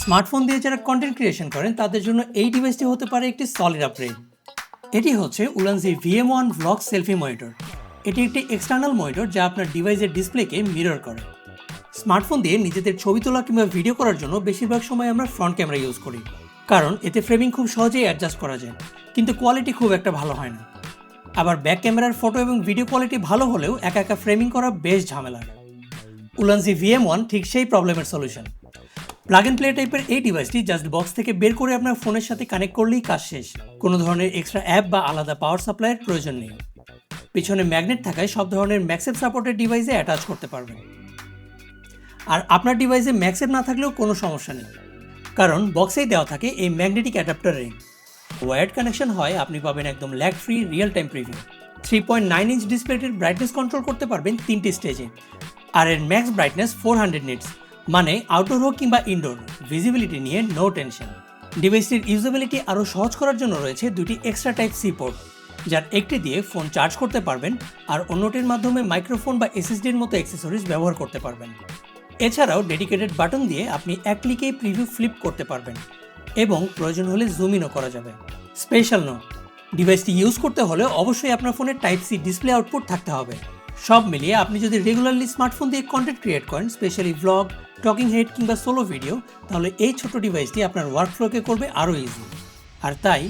Smartphone দিয়ে যারা content creation করেন তাদের জন্য এই ডিভাইসটি হতে পারে একটি সলিড আপগ্রেড। এটি হচ্ছে Ulanzi VM1 vlog selfie monitor. এটি একটি এক্সটার্নাল মনিটর যা আপনার ডিভাইসের ডিসপ্লেকে মিরর করে। স্মার্টফোন দিয়ে নিজেদের ছবি তোলা কিংবা ভিডিও করার জন্য বেশিরভাগ সময় আমরা ফ্রন্ট ক্যামেরা ইউজ করি, কারণ এতে ফ্রেমিং খুব সহজেই অ্যাডজাস্ট করা যায়, কিন্তু কোয়ালিটি খুব একটা ভালো হয় না। আবার ব্যাক ক্যামেরার ফটো এবং ভিডিও কোয়ালিটি ভালো হলেও একা একা ফ্রেমিং করা বেশ ঝামেলার। উলানজি VM1 ঠিক সেই প্রবলেমের সলিউশন। প্লাগ অ্যান্ড প্লে টাইপের এই ডিভাইসটি জাস্ট বক্স থেকে বের করে আপনার ফোনের সাথে কানেক্ট করলেই কাজ শেষ। কোনো ধরনের এক্সট্রা অ্যাপ বা আলাদা পাওয়ার সাপ্লাইয়ের প্রয়োজন নেই। পিছনে ম্যাগনেট থাকায় সব ধরনের ম্যাক্সেপ সাপোর্টেড ডিভাইসে অ্যাটাচ করতে পারবেন। আর আপনার ডিভাইসে ম্যাক্সেপ না থাকলেও কোনো সমস্যা নেই, কারণ বক্সেই দেওয়া থাকে এই magnetic adapter ring. Wired connection হয় আপনি পাবেন একদম lag free real time preview. 3.9 inch ডিসপ্লেটির ব্রাইটনেস কন্ট্রোল করতে পারবেন 3টি স্টেজে, আর এর ম্যাক্স ব্রাইটনেস 400 নিটস, মানে আউটডোর হোক কিংবা ইনডোর ভিজিবিলিটি নিয়ে নো টেনশন। ডিভাইসটির ইউজেবিলিটি আরও সহজ করার জন্য রয়েছে দুটি এক্সট্রা টাইপ সি পোর্ট, যার একটি দিয়ে ফোন চার্জ করতে পারবেন আর অন্যটির মাধ্যমে মাইক্রোফোন বা এসএসডির মতো অ্যাক্সেসরিজ ব্যবহার করতে পারবেন। এছাড়াও ডেডিকেটেড বাটন দিয়ে আপনি এক ক্লিকেই প্রিভিউ ফ্লিপ করতে পারবেন এবং প্রয়োজন হলে জুম ইনও করা যাবে। স্পেশাল নোট, ডিভাইসটি ইউজ করতে হলে অবশ্যই আপনার ফোনে টাইপ সি ডিসপ্লে আউটপুট থাকতে হবে। সব মিলিয়ে আপনি যদি রেগুলারলি স্মার্টফোন দিয়ে কন্টেন্ট ক্রিয়েট করেন, স্পেশালি ভ্লগ, টকিং হেড কিংবা সোলো ভিডিও, তাহলে এই ছোট ডিভাইসটি আপনার ওয়ার্কফ্লোকে করবে আরও ইজি। আর তাই